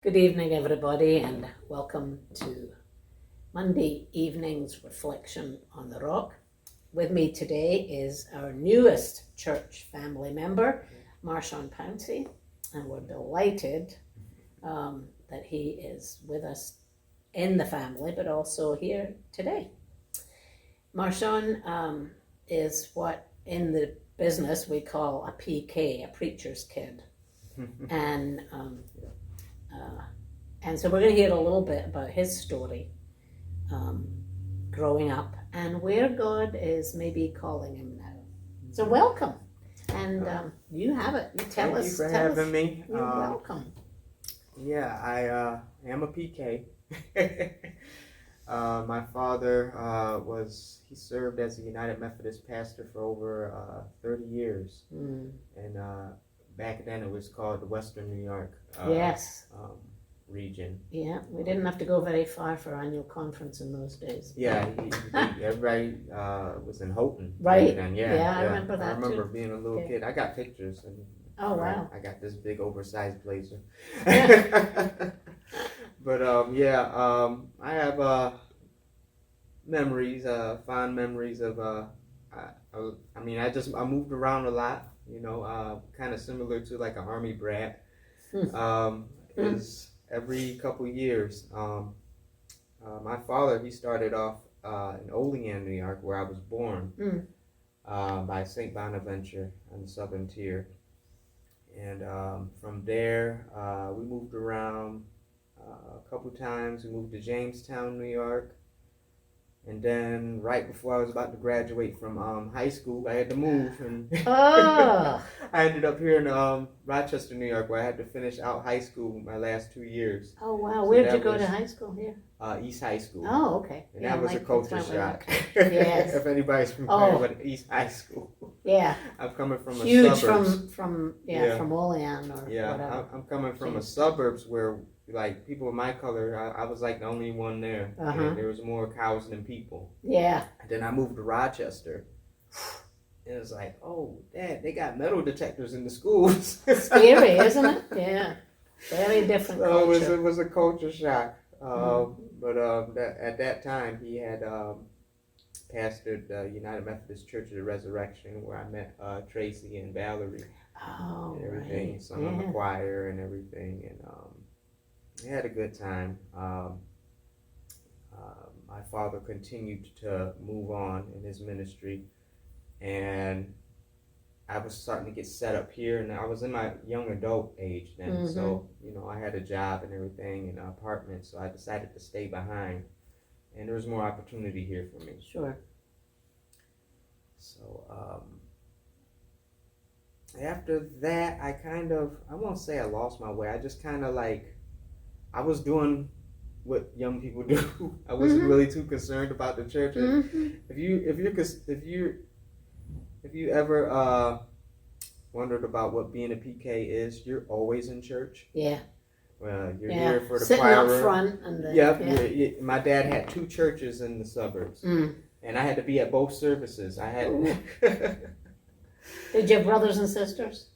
Good evening, everybody, and welcome to Monday evening's reflection on the rock. With me today is our newest church family member, Marchon Pouncy, and we're delighted that he is with us in the family, but also here today. Marchon is what in the business we call a PK, a preacher's kid, and so we're going to hear a little bit about his story growing up and where God is maybe calling him now. So welcome. And you have it. You tell us. Thank you for having me. You're welcome. Yeah, I am a PK. My father he served as a United Methodist pastor for over 30 years. And back then it was called the Western New York Yes. Region. Yeah, we didn't have to go very far for our annual conference in those days. Yeah, everybody was in Houghton. Right. Then. Yeah, I remember that I remember too. being a little kid. I got pictures. And, oh, wow. I got this big oversized blazer. But I have memories, fond memories of. I moved around a lot. Kind of similar to like an army brat. Is every couple years. My father, he started off in Olean, New York, where I was born, by St. Bonaventure on the southern tier. And from there, we moved around a couple times. We moved to Jamestown, New York. And then right before I was about to graduate from high school, I had to move. And I ended up here in Rochester, New York, where I had to finish out high school my last 2 years. Oh, wow. Where did you go to high school here? East High School. Oh, okay. And that was a culture shock. Yes. If anybody's familiar with East High School. Yeah. I'm coming from huge a suburbs. from Olean or whatever. I'm coming from a suburbs where like people of my color, I was like the only one there. And there was more cows than people. Yeah. And then I moved to Rochester. And it was like, oh, Dad, they got metal detectors in the schools. Scary, isn't it? Yeah. Very different culture. So it was a culture shock. But at that time, he had pastored the United Methodist Church of the Resurrection, where I met Tracy and Valerie and everything. Right. Sung on the choir and everything. And we had a good time. My father continued to move on in his ministry. And I was starting to get set up here, and I was in my young adult age then. So, I had a job and everything in an apartment, so I decided to stay behind. And there was more opportunity here for me. Sure. So, after that, I won't say I lost my way. I just kind of I was doing what young people do. I wasn't really too concerned about the church. If you ever wondered about what being a PK is, you're always in church. Yeah. Well, you're here for the sitting choir up room. front. And my dad had 2 churches in the suburbs, and I had to be at both services. I had. Did you have brothers and sisters?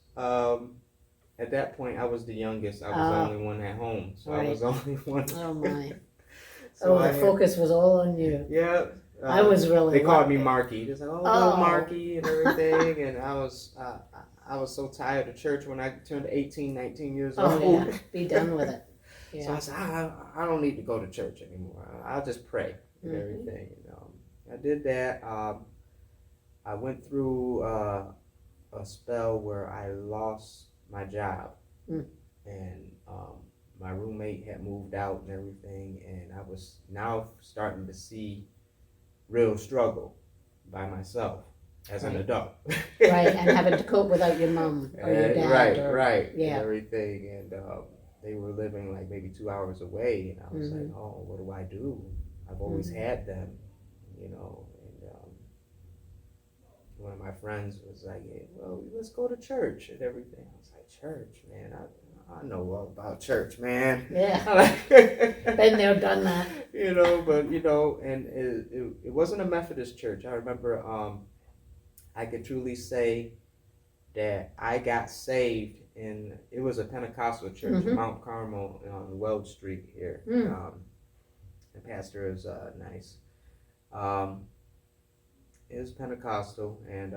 At that point, I was the youngest. I was the only one at home, so I was the only one. Oh my! So the focus was all on you. Yeah. I was really. They called me Marky. Just like, little Marky and everything, and I was so tired of church when I turned 18, 19 years old. Oh yeah, be done with it. Yeah. So I said, I don't need to go to church anymore. I'll just pray and everything. And, I did that. I went through a spell where I lost my job, and my roommate had moved out and everything, and I was now starting to see real struggle by myself as an adult. Right, and having to cope without your mom or your dad. Right, and everything, and they were living like maybe 2 hours away, and I was like, oh, what do I do? I've always had them, and one of my friends was like, hey, well, let's go to church and everything. I was like, church, man, I know all about church, man. Yeah. Been there, done that. And it wasn't a Methodist church. I remember I could truly say that I got saved and it was a Pentecostal church, Mount Carmel on Weld Street here. The pastor is nice. It was Pentecostal, and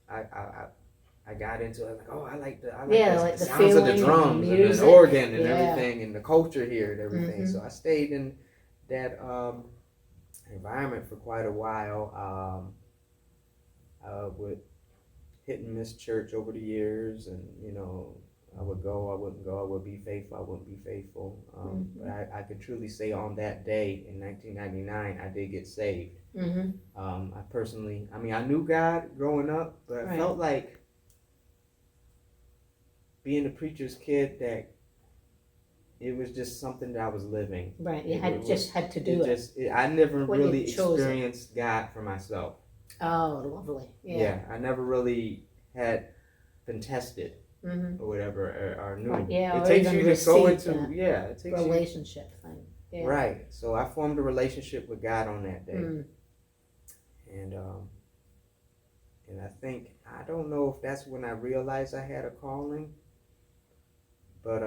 I got into it. Like, oh, I like the sounds of the drums and the organ and everything, and the culture here and everything. So I stayed in that environment for quite a while. I would hit and miss church over the years, and I would go, I wouldn't go, I would be faithful, I wouldn't be faithul. But I could truly say on that day in 1999, I did get saved. I personally, I knew God growing up, but I felt like being a preacher's kid that it was just something that I was living. Right, you had to do it. I never really experienced God for myself. Oh, lovely. Yeah, I never really had been tested or whatever, or knew. Right, yeah, it takes you to go into it takes relationship thing. Yeah. Right. So I formed a relationship with God on that day. And I think, I don't know if that's when I realized I had a calling, but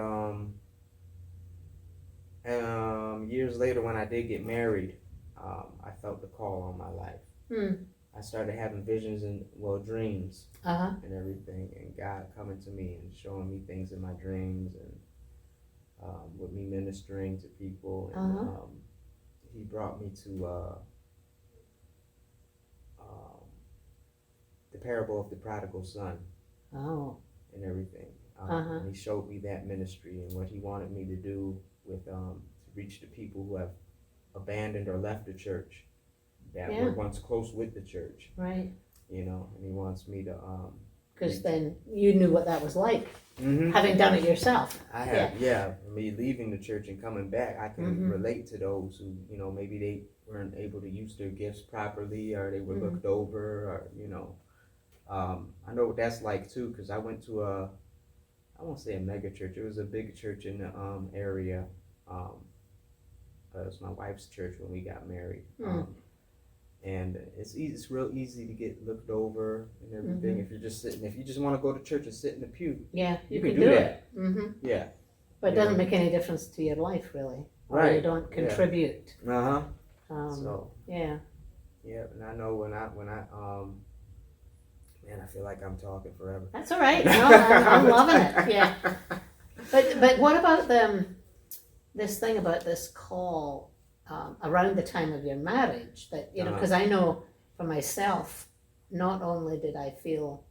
years later when I did get married, I felt the call on my life. I started having visions and dreams and everything, and God coming to me and showing me things in my dreams, and with me ministering to people, and he brought me to the parable of the prodigal son. And everything. And he showed me that ministry and what he wanted me to do with to reach the people who have abandoned or left the church, that were once close with the church. Right. And he wants me to because then you knew what that was like, having done it yourself. I have, me leaving the church and coming back, I can relate to those who, maybe they weren't able to use their gifts properly, or they were looked over, or, I know what that's like too, because I went to I won't say a mega church, it was a big church in the area. It was my wife's church when we got married. And it's real easy to get looked over and everything if you're just sitting. If you just want to go to church and sit in the pew, you can do that. Yeah, but it doesn't make any difference to your life, really. Right, you don't contribute. So and I know when I man, I feel like I'm talking forever. That's all right. No, I'm loving it. Yeah, but what about this thing about this call? Around the time of your marriage, that because I know for myself, not only did I feel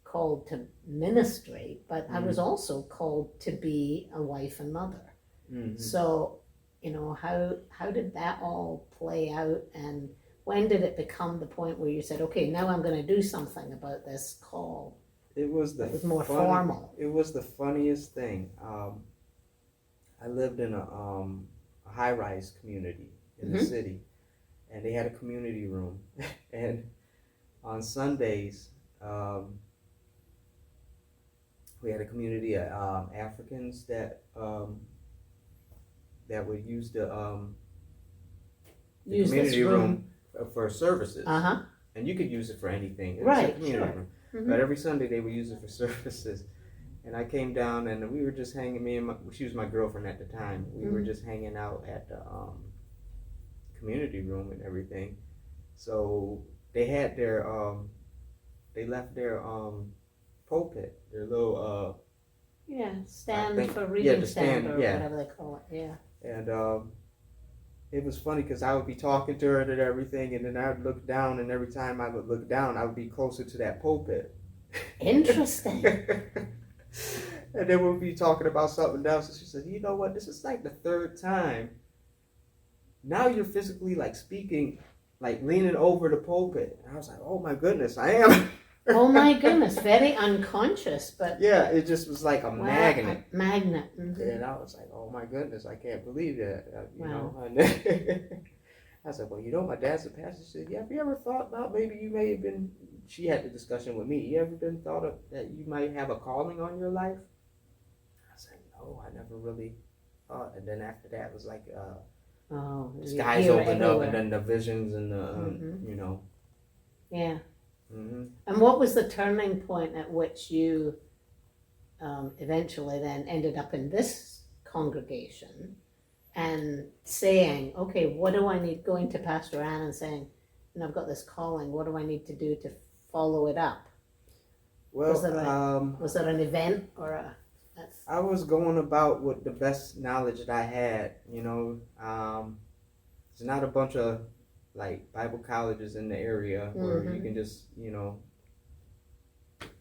called to ministry, but I was also called to be a wife and mother. So, how did that all play out, and when did it become the point where you said, okay, now I'm going to do something about this call? It was more formal. It was the funniest thing. I lived in a high-rise community in the city, and they had a community room, and on Sundays we had a community of Africans that would use the community room for services, and you could use it for anything. It was a community room. But every Sunday they would use it for services. And I came down, and we were just hanging. She was my girlfriend at the time. We were just hanging out at the community room and everything. So they had their they left their pulpit, their little stand for reading stand or whatever they call it. And it was funny because I would be talking to her and everything, and then I would look down, and every time I would look down, I would be closer to that pulpit. Interesting. And then we'll be talking about something else, and she said, "You know what? This is like the third time. Now you're physically like speaking, like leaning over the pulpit." And I was like, "Oh my goodness, I am." Oh my goodness, very unconscious, but yeah, it just was like a magnet. A magnet. And I was like, "Oh my goodness, I can't believe that." You know. And I said, "Well, my dad's a pastor." She said, "Yeah, have you ever thought about maybe you may have been?" She had the discussion with me. You ever been thought of that you might have a calling on your life? I said, "No, I never really thought." And then after that it was like, the skies opened up, and then the visions and the, Yeah. And what was the turning point at which you eventually then ended up in this congregation and saying, okay, what do I need, going to Pastor Ann and saying, I've got this calling, what do I need to do to follow it up? Well, was there an event or a... I was going about with the best knowledge that I had, There's not a bunch of like Bible colleges in the area where you can just,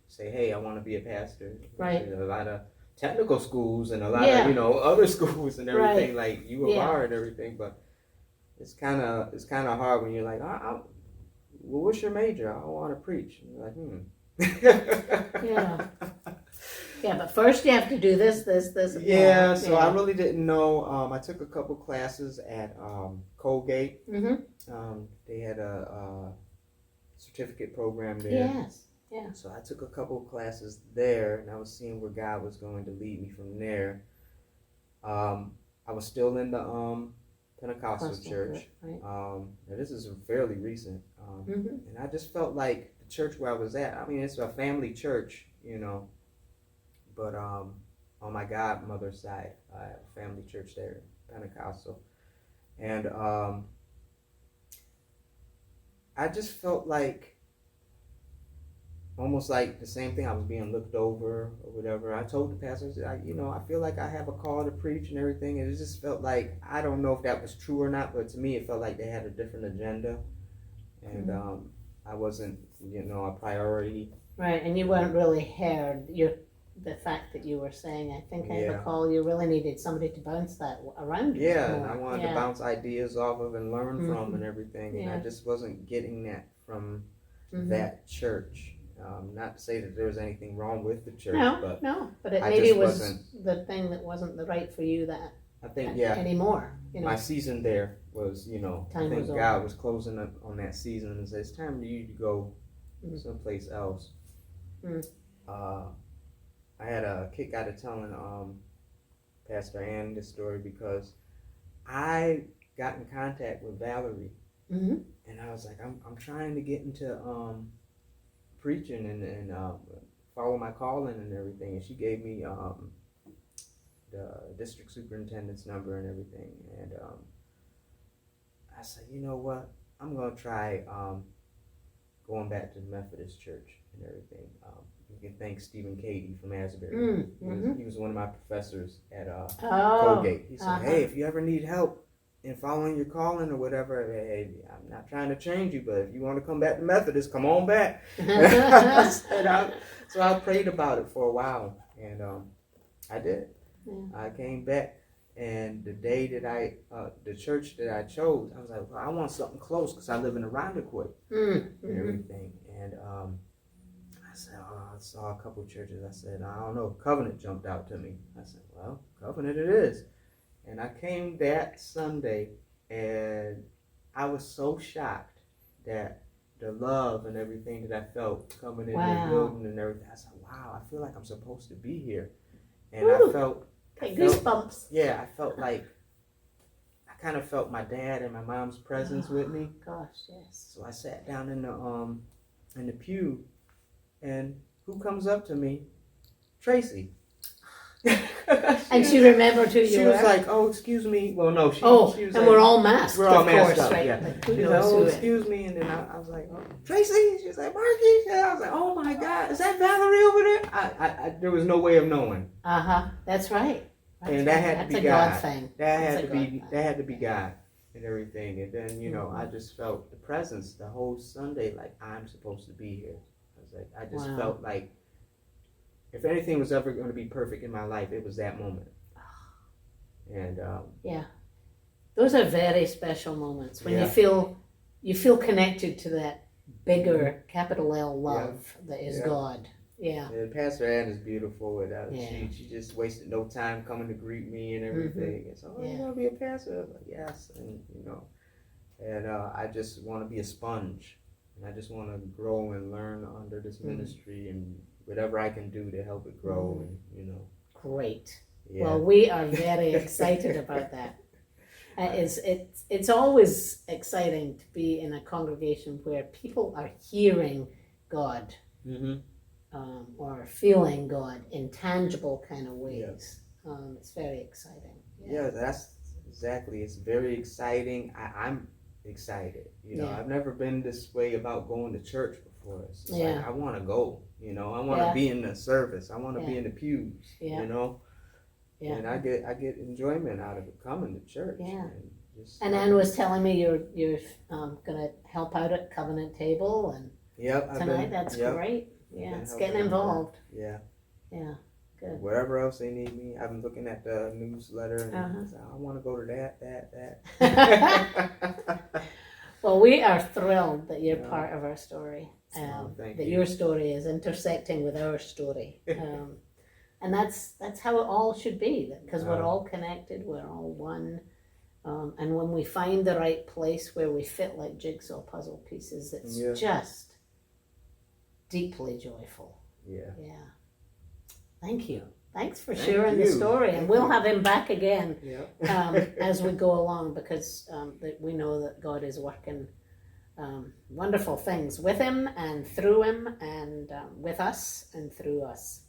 say, hey, I want to be a pastor. Right. There's a lot of technical schools and a lot of, other schools and everything, like U of R and everything, but it's kind of hard when you're like, well, what's your major? I want to preach. And you're like, Yeah. Yeah, but first you have to do this. Yeah, so I really didn't know. I took a couple classes at Colgate. They had a certificate program there. Yes, yeah. So I took a couple classes there, and I was seeing where God was going to lead me from there. I was still in the Pentecostal church. Right. Now this is fairly recent. And I just felt like the church where I was at, I mean, it's a family church, but on my godmother's side, I have a family church there, Pentecostal. And I just felt like, almost like the same thing, I was being looked over or whatever. I told the pastor, I feel like I have a call to preach and everything. And it just felt like, I don't know if that was true or not, but to me it felt like they had a different agenda. And I wasn't, a priority. Right, and you weren't really heard. The fact that you were saying, I think I have a call, you really needed somebody to bounce that around you. Yeah, and I wanted to bounce ideas off of and learn from and everything. And I just wasn't getting that from that church. Not to say that there was anything wrong with the church, but it maybe was the thing that wasn't the right for you that I think anymore. My season there was, I think God was closing up on that season and said, it's time for you to go someplace else. I had a kick out of telling Pastor Ann this story because I got in contact with Valerie, and I was like, I'm trying to get into preaching and follow my calling and everything, and she gave me the district superintendent's number and everything, and I said, you know what, I'm gonna try going back to the Methodist church and everything. You can thank Stephen Cady from Asbury. He was one of my professors at Colgate. He said, hey, if you ever need help in following your calling or whatever, hey, I'm not trying to change you, but if you want to come back to Methodist, come on back. So I prayed about it for a while, and I did. I came back, and the day that the church that I chose, I was like, well, I want something close because I live in Irondequoit and everything. And I said, I saw a couple churches. I said, I don't know. Covenant jumped out to me. I said, well, Covenant it is. And I came that Sunday, and I was so shocked that the love and everything that I felt coming in the building and everything. I said, wow, I feel like I'm supposed to be here. And I felt goosebumps. Yeah, I felt like I kind of felt my dad and my mom's presence with me. Gosh, yes. So I sat down in the pew. And who comes up to me? Tracy. And she remembered who you were? She was like, oh, excuse me. Well, no, she was and like, we're all masked, we're all masked course, up, right? yeah. Like, She was like, oh, excuse me. And then I was like, oh, Tracy? She was like, Marky? And I was like, oh my God, is that Valerie over there? I there was no way of knowing. That's right. And that had to be God. God thing. That had to be God and everything. And then, I just felt the presence the whole Sunday, like I'm supposed to be here. I just felt like if anything was ever going to be perfect in my life, it was that moment. And those are very special moments when you feel connected to that bigger capital L love that is God. Yeah. And Pastor Ann is beautiful, and she just wasted no time coming to greet me and everything. And so, you want to be a pastor? I was like, yes, and I just want to be a sponge. And I just want to grow and learn under this ministry and whatever I can do to help it grow. And, Great. Yeah. Well, we are very excited about that. It's always exciting to be in a congregation where people are hearing God or feeling God in tangible kind of ways. It's very exciting. Yeah, that's exactly. It's very exciting. I'm excited. You know, I've never been this way about going to church before. It's like I want to go. You know, I want to be in the service. I want to be in the pews. You know, and I get enjoyment out of it coming to church. Yeah. And Ann was telling me you're gonna help out at Covenant Table and tonight. That's great. Yeah, it's getting involved. Yeah. Good. Wherever else they need me, I've been looking at the newsletter and I want to go to that. Well, we are thrilled that you're part of our story. That your story is intersecting with our story. And that's how it all should be, because we're all connected, we're all one. And when we find the right place where we fit like jigsaw puzzle pieces, it's just deeply joyful. Yeah. Thank you. Thanks for sharing the story. And we'll have him back again as we go along, because we know that God is working wonderful things with him and through him and with us and through us.